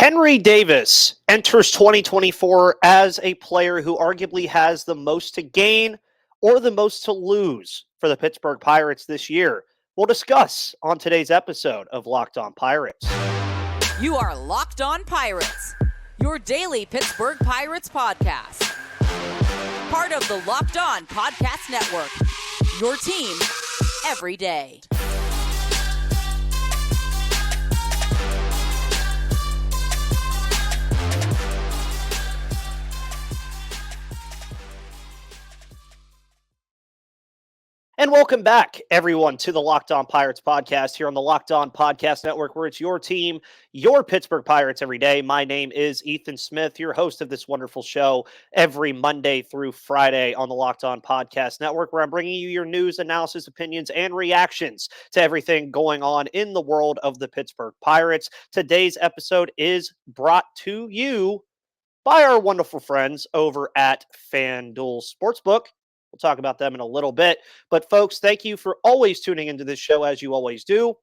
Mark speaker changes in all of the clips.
Speaker 1: Henry Davis enters 2024 as a player who arguably has the most to gain or the most to lose for the Pittsburgh Pirates this year. We'll discuss on today's episode of Locked On Pirates.
Speaker 2: You are Locked On Pirates, your daily Pittsburgh Pirates podcast. Part of the Locked On Podcast Network, your team every day.
Speaker 1: And welcome back, everyone, to the Locked On Pirates podcast here on the Locked On Podcast Network, where it's your team, your Pittsburgh Pirates every day. My name is Ethan Smith, your host of this wonderful show every Monday through Friday on the Locked On Podcast Network, where I'm bringing you your news, analysis, opinions, and reactions to everything going on in the world of the Pittsburgh Pirates. Today's episode is brought to you by our wonderful friends over at FanDuel Sportsbook. We'll talk about them in a little bit. But folks, thank you for always tuning into this show as you always do.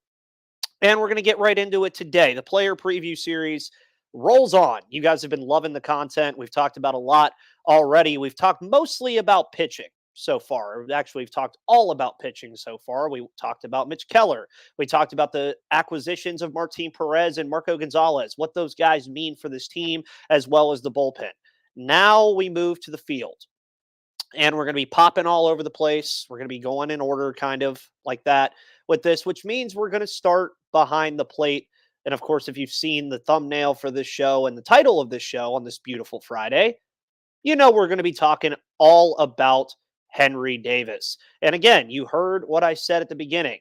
Speaker 1: And we're going to get right into it today. The player preview series rolls on. You guys have been loving the content. We've talked about a lot already. We've talked mostly about pitching so far. Actually, we've talked all about pitching so far. We talked about Mitch Keller. We talked about the acquisitions of Martin Perez and Marco Gonzalez, what those guys mean for this team, as well as the bullpen. Now we move to the field. And we're going to be popping all over the place. We're going to be going in order kind of like that with this, which means we're going to start behind the plate. And of course, if you've seen the thumbnail for this show and the title of this show on this beautiful Friday, you know we're going to be talking all about Henry Davis. And again, you heard what I said at the beginning.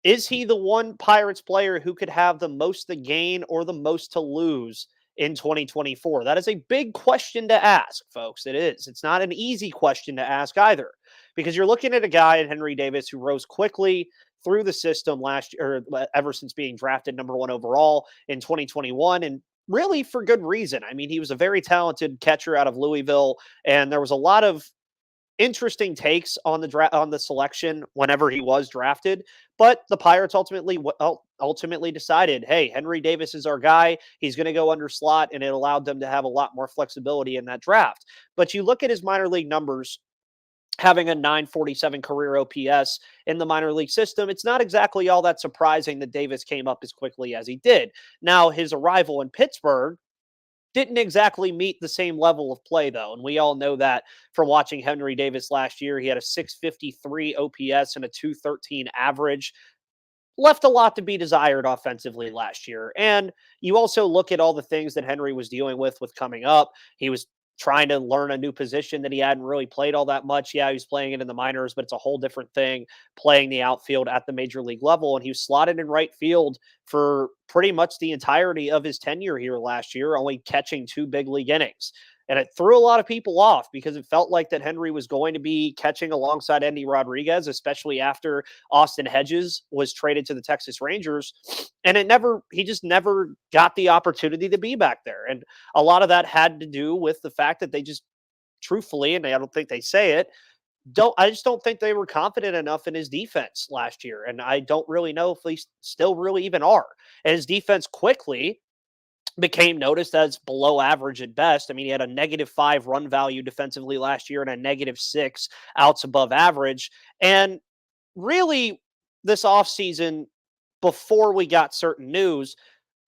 Speaker 1: Is he the one Pirates player who could have the most to gain or the most to lose in 2024? That is a big question to ask, folks. It is. It's not an easy question to ask either, because you're looking at a guy in Henry Davis who rose quickly through the system last year, or ever since being drafted number 1 overall in 2021, and really for good reason. I mean, he was a very talented catcher out of Louisville, and there was a lot of interesting takes on the selection whenever he was drafted, but the Pirates ultimately decided, hey, Henry Davis is our guy. He's going to go under slot, and it allowed them to have a lot more flexibility in that draft. But you look at his minor league numbers, having a 947 career OPS in the minor league system, it's not exactly all that surprising that Davis came up as quickly as he did. Now, his arrival in Pittsburgh didn't exactly meet the same level of play, though. And we all know that from watching Henry Davis last year. He had a 653 OPS and a 213 average. Left a lot to be desired offensively last year. And you also look at all the things that Henry was dealing with coming up. He was trying to learn a new position that he hadn't really played all that much. Yeah, he was playing it in the minors, but it's a whole different thing playing the outfield at the major league level. And he was slotted in right field for pretty much the entirety of his tenure here last year, only catching 2 big league innings. And it threw a lot of people off because it felt like that Henry was going to be catching alongside Endy Rodriguez, especially after Austin Hedges was traded to the Texas Rangers. And he just never got the opportunity to be back there. And a lot of that had to do with the fact that they just truthfully, and I don't think they say it, I just don't think they were confident enough in his defense last year. And I don't really know if they still really even are. And his defense quickly became noticed as below average at best. I mean, he had a -5 run value defensively last year and a -6 outs above average. And really, this offseason, before we got certain news,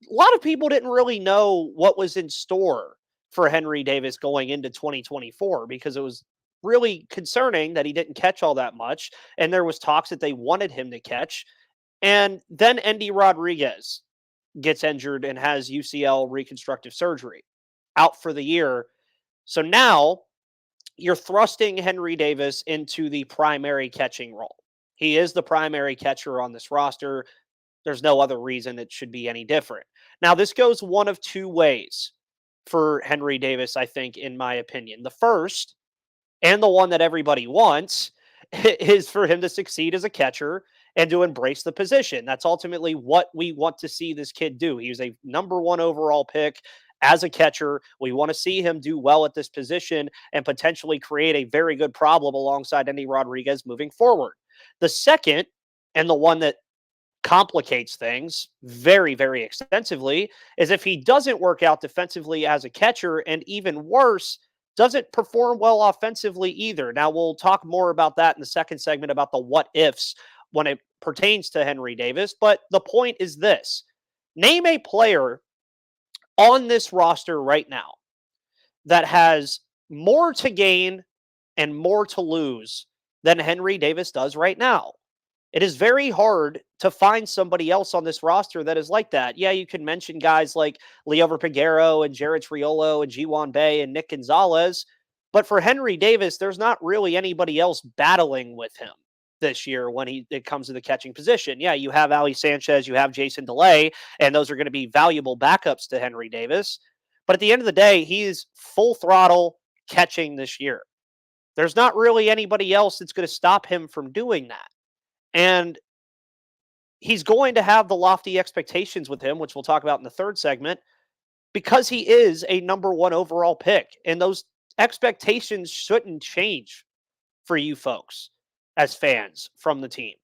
Speaker 1: a lot of people didn't really know what was in store for Henry Davis going into 2024, because it was really concerning that he didn't catch all that much. And there was talks that they wanted him to catch. And then Endy Rodriguez gets injured and has UCL reconstructive surgery, out for the year. So now you're thrusting Henry Davis into the primary catching role. He is the primary catcher on this roster. There's no other reason it should be any different. Now, this goes one of 2 ways for Henry Davis, I think, in my opinion. The first, and the one that everybody wants, is for him to succeed as a catcher and to embrace the position. That's ultimately what we want to see this kid do. He was a number 1 overall pick as a catcher. We want to see him do well at this position and potentially create a very good problem alongside Endy Rodriguez moving forward. The second, and the one that complicates things very, very extensively is if he doesn't work out defensively as a catcher, and even worse, doesn't perform well offensively either. Now, we'll talk more about that in the second segment about the what ifs when it pertains to Henry Davis. But the point is this: name a player on this roster right now that has more to gain and more to lose than Henry Davis does right now. It is very hard to find somebody else on this roster that is like that. Yeah, you can mention guys like Leover Peguero and Jared Triolo and G1 Bay and Nick Gonzalez. But for Henry Davis, there's not really anybody else battling with him this year when it comes to the catching position. Yeah, you have Ali Sanchez, you have Jason DeLay, and those are going to be valuable backups to Henry Davis. But at the end of the day, he's full throttle catching this year. There's not really anybody else that's going to stop him from doing that. And he's going to have the lofty expectations with him, which we'll talk about in the third segment, because he is a number one overall pick. And those expectations shouldn't change for you folks as fans from the team.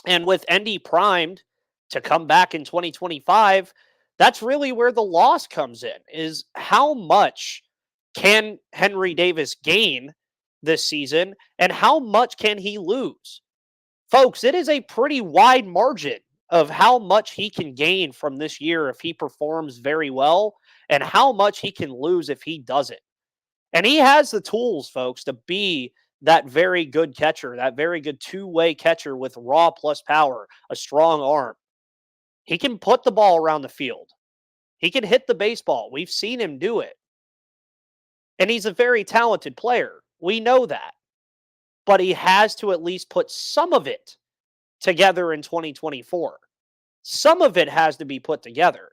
Speaker 1: And with Endy primed to come back in 2025, that's really where the loss comes in, is how much can Henry Davis gain this season and how much can he lose? Folks, it is a pretty wide margin of how much he can gain from this year if he performs very well and how much he can lose if he doesn't. And he has the tools, folks, to be that very good catcher, that very good two-way catcher with raw plus power, a strong arm. He can put the ball around the field. He can hit the baseball. We've seen him do it. And he's a very talented player. We know that. But he has to at least put some of it together in 2024. Some of it has to be put together.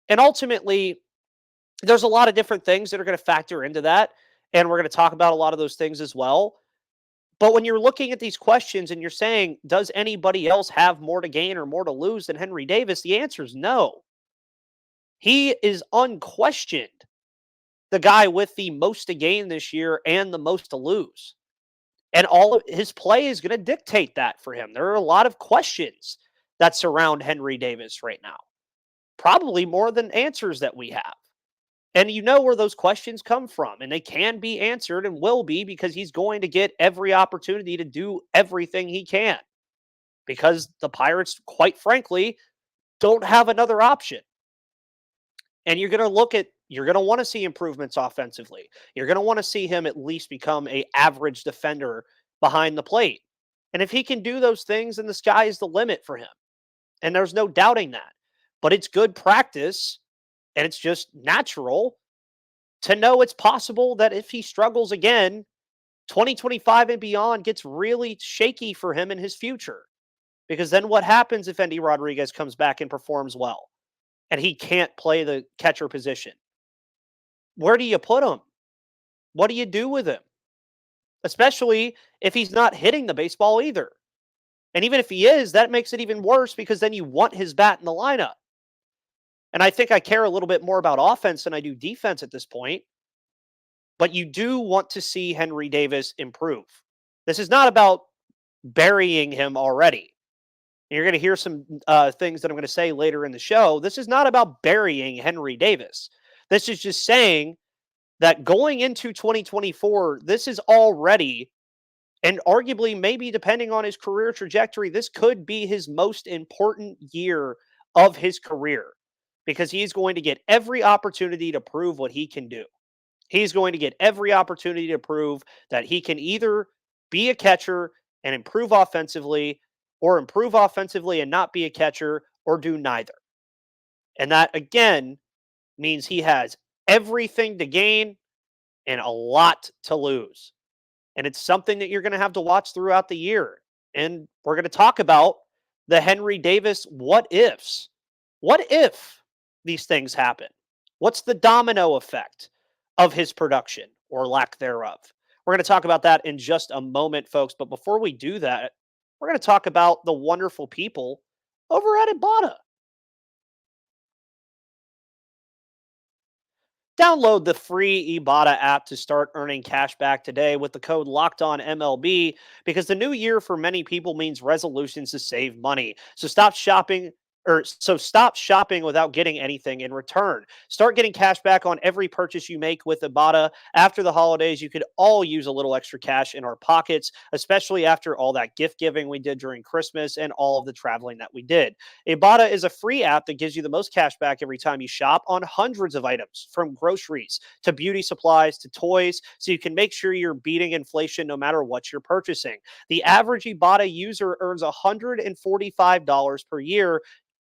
Speaker 1: And ultimately, there's a lot of different things that are going to factor into that. And we're going to talk about a lot of those things as well. But when you're looking at these questions and you're saying, does anybody else have more to gain or more to lose than Henry Davis? The answer is no. He is unquestioned the guy with the most to gain this year and the most to lose. And all of his play is going to dictate that for him. There are a lot of questions that surround Henry Davis right now, probably more than answers that we have. And you know where those questions come from, and they can be answered and will be because he's going to get every opportunity to do everything he can because the Pirates, quite frankly, don't have another option. And you're going to want to see improvements offensively. You're going to want to see him at least become an average defender behind the plate. And if he can do those things, then the sky is the limit for him. And there's no doubting that. But it's good practice, and it's just natural to know it's possible that if he struggles again, 2025 and beyond gets really shaky for him in his future. Because then what happens if Endy Rodriguez comes back and performs well and he can't play the catcher position? Where do you put him? What do you do with him? Especially if he's not hitting the baseball either. And even if he is, that makes it even worse because then you want his bat in the lineup. And I think I care a little bit more about offense than I do defense at this point. But you do want to see Henry Davis improve. This is not about burying him already. And you're going to hear some things that I'm going to say later in the show. This is not about burying Henry Davis. This is just saying that going into 2024, this is already, and arguably maybe depending on his career trajectory, this could be his most important year of his career because he's going to get every opportunity to prove what he can do. He's going to get every opportunity to prove that he can either be a catcher and improve offensively or improve offensively and not be a catcher or do neither. And that, again, means he has everything to gain and a lot to lose. And it's something that you're going to have to watch throughout the year. And we're going to talk about the Henry Davis what ifs. What if these things happen? What's the domino effect of his production or lack thereof? We're going to talk about that in just a moment, folks. But before we do that, we're going to talk about the wonderful people over at Ibotta. Download the free Ibotta app to start earning cash back today with the code LOCKEDONMLB because the new year for many people means resolutions to save money. Stop shopping without getting anything in return. Start getting cash back on every purchase you make with Ibotta. After the holidays, you could all use a little extra cash in our pockets, especially after all that gift giving we did during Christmas and all of the traveling that we did. Ibotta is a free app that gives you the most cash back every time you shop on hundreds of items, from groceries to beauty supplies to toys, so you can make sure you're beating inflation no matter what you're purchasing. The average Ibotta user earns $145 per year.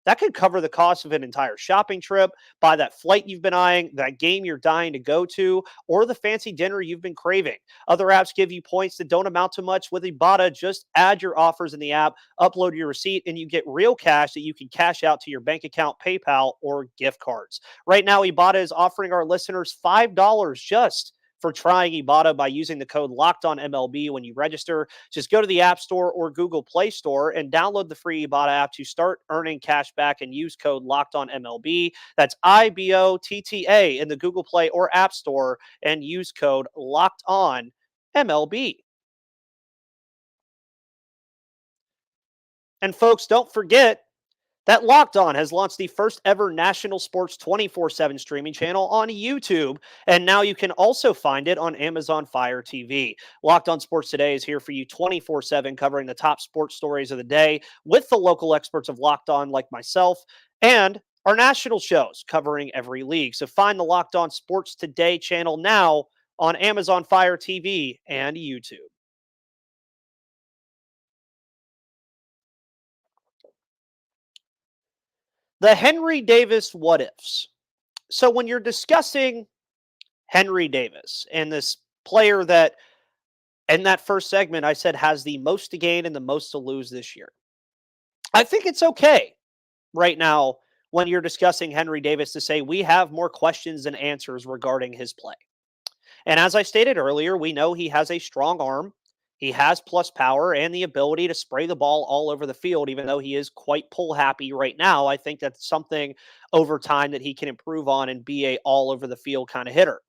Speaker 1: That could cover the cost of an entire shopping trip, buy that flight you've been eyeing, that game you're dying to go to, or the fancy dinner you've been craving. Other apps give you points that don't amount to much. With Ibotta, just add your offers in the app, upload your receipt, and you get real cash that you can cash out to your bank account, PayPal, or gift cards. Right now, Ibotta is offering our listeners $5 just for trying Ibotta by using the code LOCKEDONMLB when you register. Just go to the App Store or Google Play Store and download the free Ibotta app to start earning cash back and use code LOCKEDONMLB. That's IBOTTA in the Google Play or App Store and use code LOCKEDONMLB. And folks, don't forget that Locked On has launched the first ever national sports 24/7 streaming channel on YouTube, and now you can also find it on Amazon Fire TV. Locked On Sports Today is here for you 24/7, covering the top sports stories of the day with the local experts of Locked On like myself and our national shows covering every league. So find the Locked On Sports Today channel now on Amazon Fire TV and YouTube. The Henry Davis what ifs. So when you're discussing Henry Davis and this player that in that first segment I said has the most to gain and the most to lose this year, I think it's okay right now when you're discussing Henry Davis to say we have more questions than answers regarding his play. And as I stated earlier, we know he has a strong arm. He has plus power and the ability to spray the ball all over the field, even though he is quite pull happy right now. I think that's something over time that he can improve on and be a all over the field kind of hitter.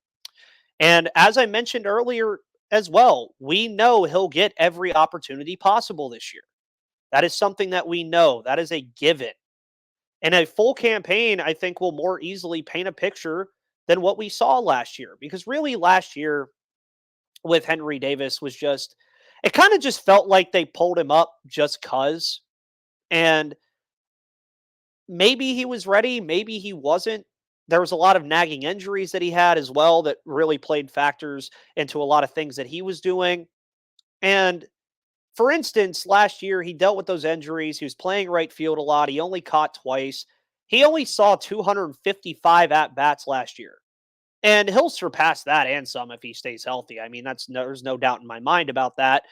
Speaker 1: And as I mentioned earlier as well, we know he'll get every opportunity possible this year. That is something that we know. That is a given. And a full campaign, I think, will more easily paint a picture than what we saw last year. Because really, last year with Henry Davis was just, it kind of just felt like they pulled him up just because. And maybe he was ready, maybe he wasn't. There was a lot of nagging injuries that he had as well that really played factors into a lot of things that he was doing. And for instance, last year he dealt with those injuries. He was playing right field a lot. He only caught twice. He only saw 255 at bats last year. And he'll surpass that and some if he stays healthy. I mean, there's no doubt in my mind about that.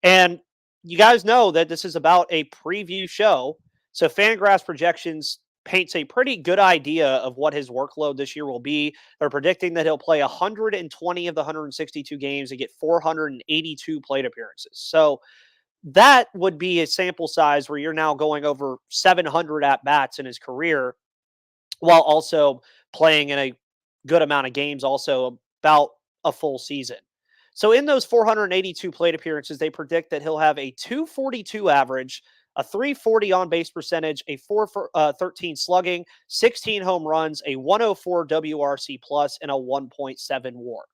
Speaker 1: And you guys know that this is about a preview show. So Fangraphs projections paints a pretty good idea of what his workload this year will be. They're predicting that he'll play 120 of the 162 games and get 482 plate appearances. So that would be a sample size where you're now going over 700 at bats in his career while also playing in a good amount of games, also about a full season. So in those 482 plate appearances, they predict that he'll have a 242 average, a 340 on base percentage, a 413 slugging, 16 home runs, a 104 WRC plus, and a 1.7 WAR.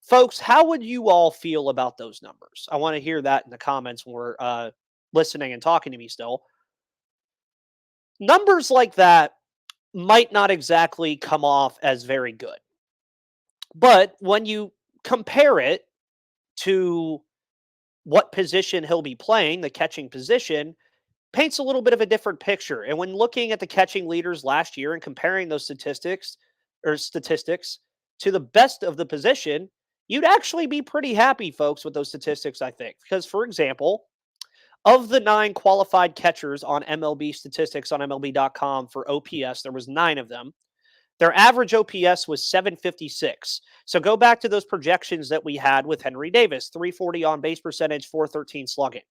Speaker 1: Folks, how would you all feel about those numbers? I want to hear that in the comments when we're listening and talking to me still. Numbers like that might not exactly come off as very good. But when you compare it to what position he'll be playing, the catching position, paints a little bit of a different picture. And when looking at the catching leaders last year and comparing those statistics to the best of the position, you'd actually be pretty happy, folks, with those statistics, I think. Because, for example, of the 9 qualified catchers on MLB statistics on MLB.com for OPS, there was 9 of them. Their average OPS was 756. So go back to those projections that we had with Henry Davis, 340 on base percentage, 413 slugging.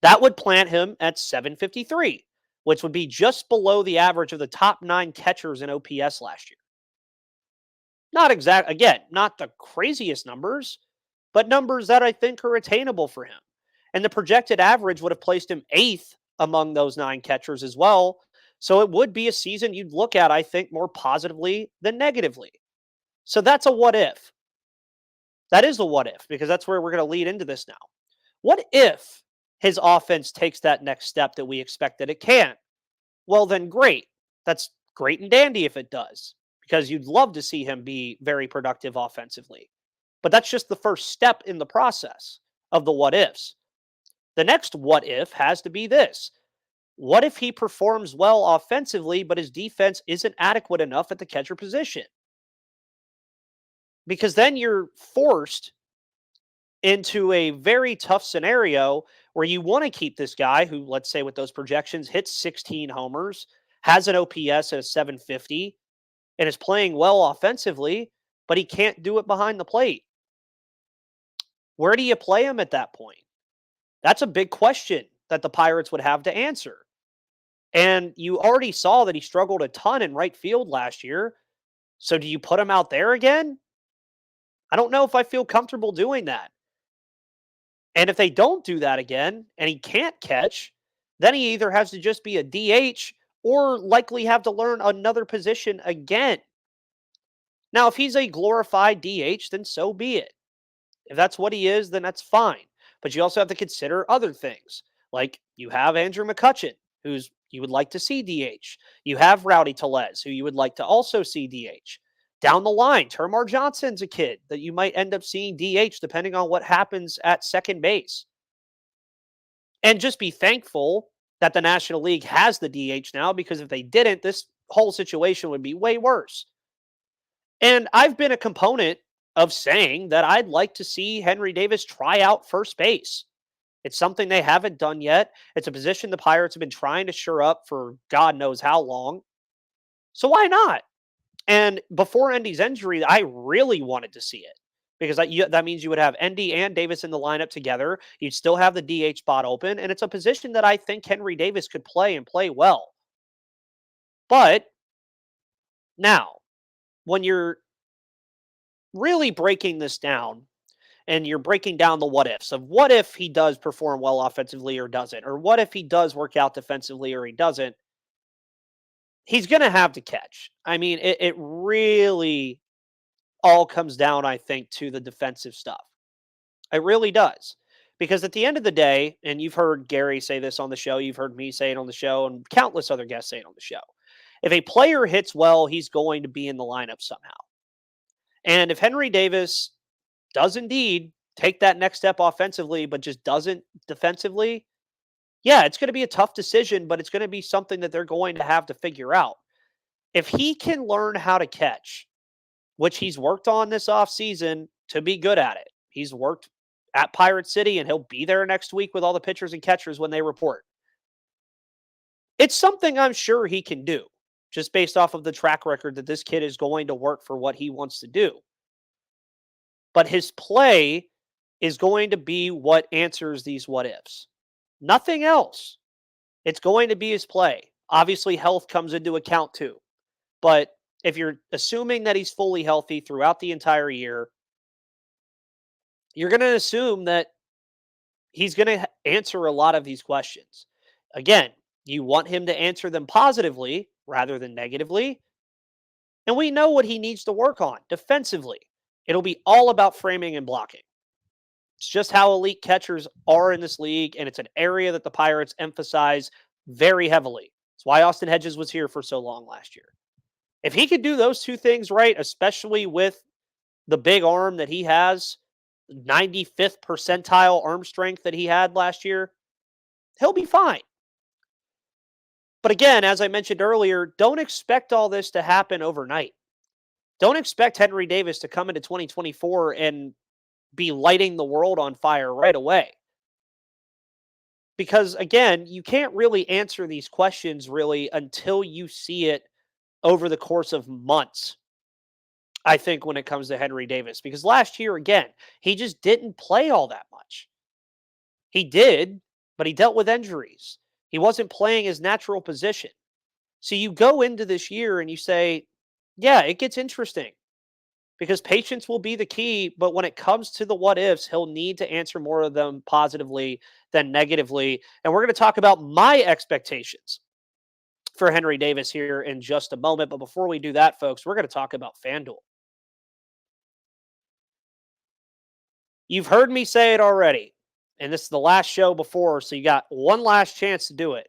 Speaker 1: That would plant him at 753, which would be just below the average of the top 9 catchers in OPS last year. Not the craziest numbers, but numbers that I think are attainable for him. And the projected average would have placed him eighth among those 9 catchers as well. So it would be a season you'd look at, I think, more positively than negatively. So that's a what if. That is a what if, because that's where we're going to lead into this now. What if his offense takes that next step that we expect that it can? Well, then great. That's great and dandy if it does, because you'd love to see him be very productive offensively. But that's just the first step in the process of the what ifs. The next what if has to be this. What if he performs well offensively, but his defense isn't adequate enough at the catcher position? Because then you're forced into a very tough scenario where you want to keep this guy who, let's say, with those projections, hits 16 homers, has an OPS at a 750, and is playing well offensively, but he can't do it behind the plate. Where do you play him at that point? That's a big question that the Pirates would have to answer. And you already saw that he struggled a ton in right field last year. So do you put him out there again? I don't know if I feel comfortable doing that. And if they don't do that again and he can't catch, then he either has to just be a DH or likely have to learn another position again. Now, if he's a glorified DH, then so be it. If that's what he is, then that's fine. But you also have to consider other things. Like you have Andrew McCutchen, who's you would like to see DH. You have Rowdy Tellez, who you would like to also see DH. Down the line, Termar Johnson's a kid that you might end up seeing DH depending on what happens at second base. And just be thankful that the National League has the DH now, because if they didn't, this whole situation would be way worse. And I've been a component of saying that I'd like to see Henry Davis try out first base. It's something they haven't done yet. It's a position the Pirates have been trying to shore up for God knows how long. So why not? And before Endy's injury, I really wanted to see it, because that means you would have Endy and Davis in the lineup together. You'd still have the DH spot open, and it's a position that I think Henry Davis could play and play well. But now, when you're really breaking this down, and you're breaking down the what ifs of what if he does perform well offensively or doesn't, or what if he does work out defensively or he doesn't, he's going to have to catch. I mean, it really all comes down, I think, to the defensive stuff. It really does. Because at the end of the day, and you've heard Gary say this on the show, you've heard me say it on the show, and countless other guests say it on the show. If a player hits well, he's going to be in the lineup somehow. And if Henry Davis does indeed take that next step offensively, but just doesn't defensively, yeah, it's going to be a tough decision, but it's going to be something that they're going to have to figure out. If he can learn how to catch, which he's worked on this offseason to be good at it. He's worked at Pirate City, and he'll be there next week with all the pitchers and catchers when they report. It's something I'm sure he can do, just based off of the track record that this kid is going to work for what he wants to do. But his play is going to be what answers these what ifs. Nothing else. It's going to be his play. Obviously, health comes into account too. But if you're assuming that he's fully healthy throughout the entire year, you're going to assume that he's going to answer a lot of these questions. Again, you want him to answer them positively rather than negatively. And we know what he needs to work on defensively. It'll be all about framing and blocking. It's just how elite catchers are in this league, and it's an area that the Pirates emphasize very heavily. It's why Austin Hedges was here for so long last year. If he could do those two things right, especially with the big arm that he has, 95th percentile arm strength that he had last year, he'll be fine. But again, as I mentioned earlier, don't expect all this to happen overnight. Don't expect Henry Davis to come into 2024 and be lighting the world on fire right away. Because again, you can't really answer these questions really until you see it over the course of months, I think, when it comes to Henry Davis. Because last year, again, he just didn't play all that much. He did, but he dealt with injuries. He wasn't playing his natural position. So you go into this year and you say, yeah, it gets interesting. because patience will be the key. But when it comes to the what ifs, he'll need to answer more of them positively than negatively. And we're going to talk about my expectations for Henry Davis here in just a moment. But before we do that, folks, we're going to talk about FanDuel. You've heard me say it already, and this is the last show before, so you got one last chance to do it.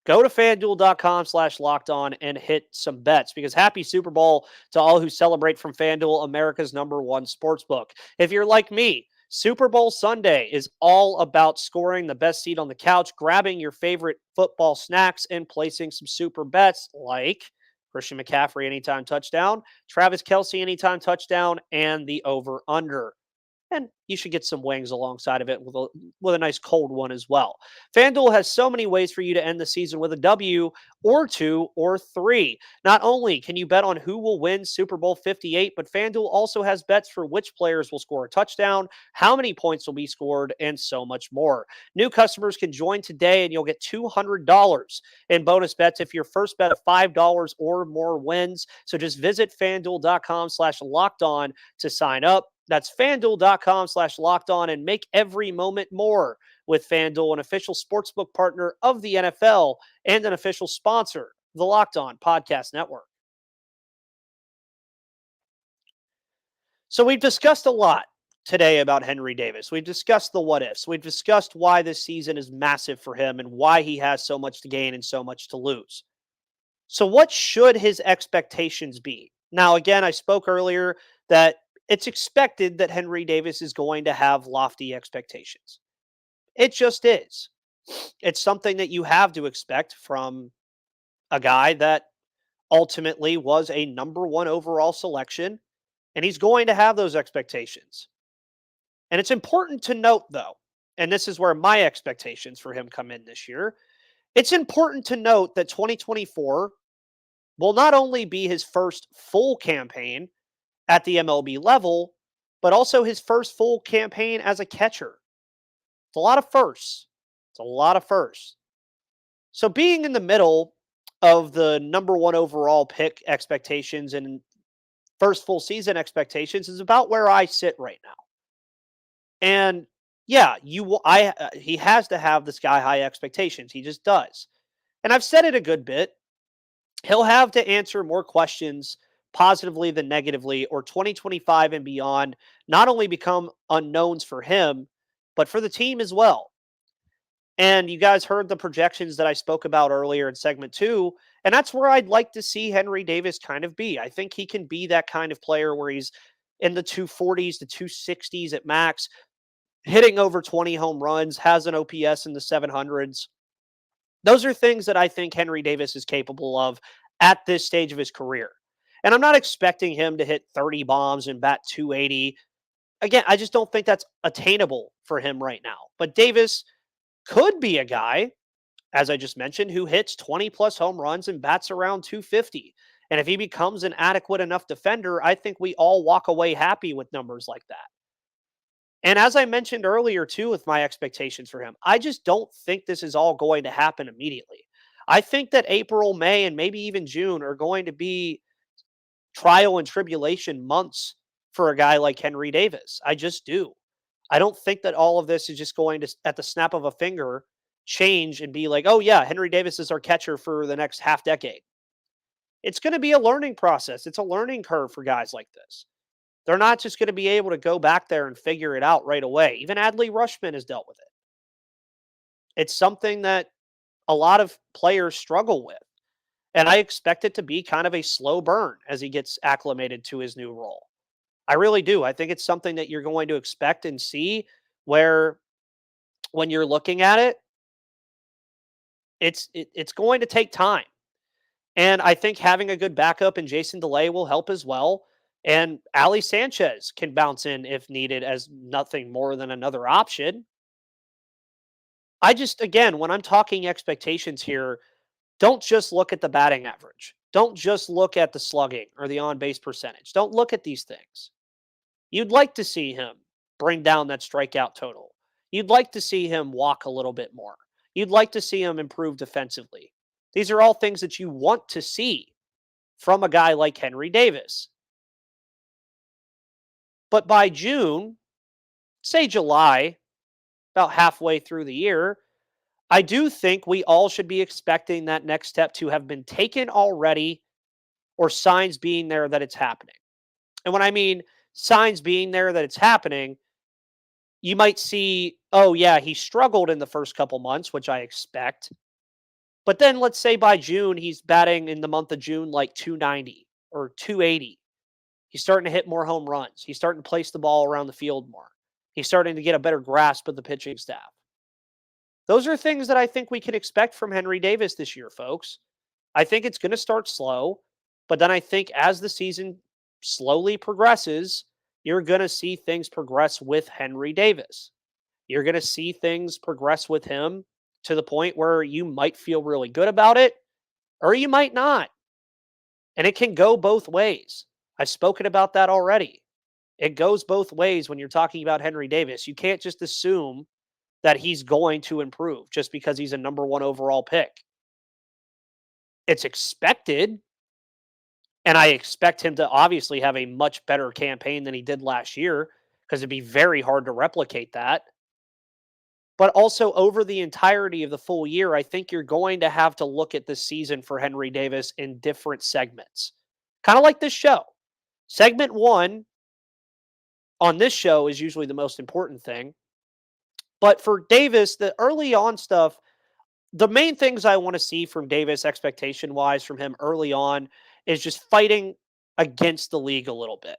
Speaker 1: Go to fanduel.com/locked on and hit some bets, because happy Super Bowl to all who celebrate from FanDuel, America's #1 sportsbook. If you're like me, Super Bowl Sunday is all about scoring the best seat on the couch, grabbing your favorite football snacks, and placing some super bets like Christian McCaffrey anytime touchdown, Travis Kelce anytime touchdown, and the over-under. And you should get some wings alongside of it with a nice cold one as well. FanDuel has so many ways for you to end the season with a W or 2 or 3. Not only can you bet on who will win Super Bowl 58, but FanDuel also has bets for which players will score a touchdown, how many points will be scored, and so much more. New customers can join today and you'll get $200 in bonus bets if your first bet of $5 or more wins. So just visit fanduel.com/locked on to sign up. That's fanduel.com/locked on and make every moment more with FanDuel, an official sportsbook partner of the NFL and an official sponsor of the Locked On Podcast Network. So we've discussed a lot today about Henry Davis. We've discussed the what ifs. We've discussed why this season is massive for him and why he has so much to gain and so much to lose. So what should his expectations be? Now, again, I spoke earlier that it's expected that Henry Davis is going to have lofty expectations. It just is. It's something that you have to expect from a guy that ultimately was a #1 overall selection, and he's going to have those expectations. And it's important to note, though, and this is where my expectations for him come in this year. It's important to note that 2024 will not only be his first full campaign at the MLB level, but also his first full campaign as a catcher. It's a lot of firsts. It's a lot of firsts. So being in the middle of the #1 overall pick expectations and first full season expectations is about where I sit right now. And yeah, he has to have the sky high expectations. He just does. And I've said it a good bit. He'll have to answer more questions positively than negatively, or 2025 and beyond not only become unknowns for him, but for the team as well. And you guys heard the projections that I spoke about earlier in segment 2, and that's where I'd like to see Henry Davis kind of be. I think he can be that kind of player where he's in the 240s to 260s at max, hitting over 20 home runs, has an OPS in the 700s. Those are things that I think Henry Davis is capable of at this stage of his career. And I'm not expecting him to hit 30 bombs and bat 280. Again, I just don't think that's attainable for him right now. But Davis could be a guy, as I just mentioned, who hits 20 plus home runs and bats around 250. And if he becomes an adequate enough defender, I think we all walk away happy with numbers like that. And as I mentioned earlier, too, with my expectations for him, I just don't think this is all going to happen immediately. I think that April, May, and maybe even June are going to be trial and tribulation months for a guy like Henry Davis. I just do. I don't think that all of this is just going to, at the snap of a finger, change and be like, oh, yeah, Henry Davis is our catcher for the next half decade. It's going to be a learning process. It's a learning curve for guys like this. They're not just going to be able to go back there and figure it out right away. Even Adley Rutschman has dealt with it. It's something that a lot of players struggle with. And I expect it to be kind of a slow burn as he gets acclimated to his new role. I really do. I think it's something that you're going to expect and see where when you're looking at it, it's going to take time. And I think having a good backup in Jason DeLay will help as well. And Ali Sanchez can bounce in if needed as nothing more than another option. I just, again, when I'm talking expectations here, don't just look at the batting average. Don't just look at the slugging or the on-base percentage. Don't look at these things. You'd like to see him bring down that strikeout total. You'd like to see him walk a little bit more. You'd like to see him improve defensively. These are all things that you want to see from a guy like Henry Davis. But by June, say July, about halfway through the year, I do think we all should be expecting that next step to have been taken already or signs being there that it's happening. And when I mean signs being there that it's happening, you might see, oh, yeah, he struggled in the first couple months, which I expect. But then let's say by June, he's batting in the month of June like 290 or 280. He's starting to hit more home runs. He's starting to place the ball around the field more. He's starting to get a better grasp of the pitching staff. Those are things that I think we can expect from Henry Davis this year, folks. I think it's going to start slow, but then I think as the season slowly progresses, you're going to see things progress with Henry Davis. You're going to see things progress with him to the point where you might feel really good about it, or you might not. And it can go both ways. I've spoken about that already. It goes both ways when you're talking about Henry Davis. You can't just assume that he's going to improve just because he's a number one overall pick. It's expected, and I expect him to obviously have a much better campaign than he did last year because it'd be very hard to replicate that. But also over the entirety of the full year, I think you're going to have to look at this season for Henry Davis in different segments. Kind of like this show. Segment 1 on this show is usually the most important thing. But for Davis, the early on stuff, the main things I want to see from Davis expectation-wise from him early on is just fighting against the league a little bit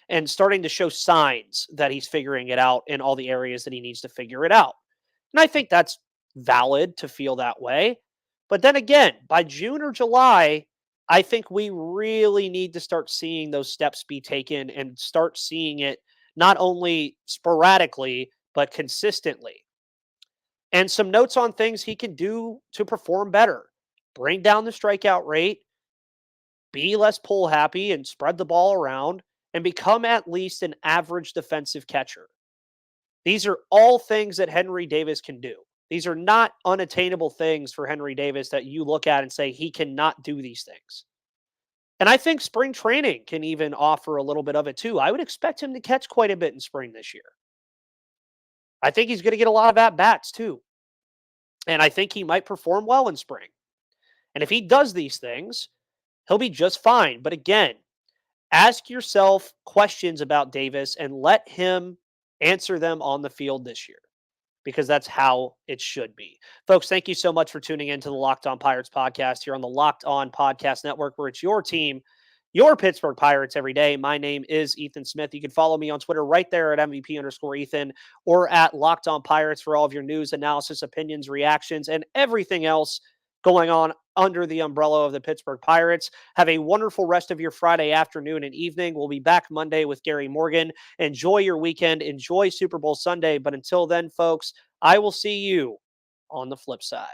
Speaker 1: and starting to show signs that he's figuring it out in all the areas that he needs to figure it out. And I think that's valid to feel that way. But then again, by June or July, I think we really need to start seeing those steps be taken and start seeing it not only sporadically, but consistently. And some notes on things he can do to perform better. Bring down the strikeout rate, be less pull happy and spread the ball around, and become at least an average defensive catcher. These are all things that Henry Davis can do. These are not unattainable things for Henry Davis that you look at and say he cannot do these things. And I think spring training can even offer a little bit of it too. I would expect him to catch quite a bit in spring this year. I think he's going to get a lot of at-bats too. And I think he might perform well in spring. And if he does these things, he'll be just fine. But again, ask yourself questions about Davis and let him answer them on the field this year, because that's how it should be. Folks, thank you so much for tuning into the Locked On Pirates podcast here on the Locked On Podcast Network, where it's your team, your Pittsburgh Pirates every day. My name is Ethan Smith. You can follow me on Twitter right there at MVP_Ethan or at Locked On Pirates for all of your news, analysis, opinions, reactions, and everything else going on under the umbrella of the Pittsburgh Pirates. Have a wonderful rest of your Friday afternoon and evening. We'll be back Monday with Gary Morgan. Enjoy your weekend. Enjoy Super Bowl Sunday. But until then, folks, I will see you on the flip side.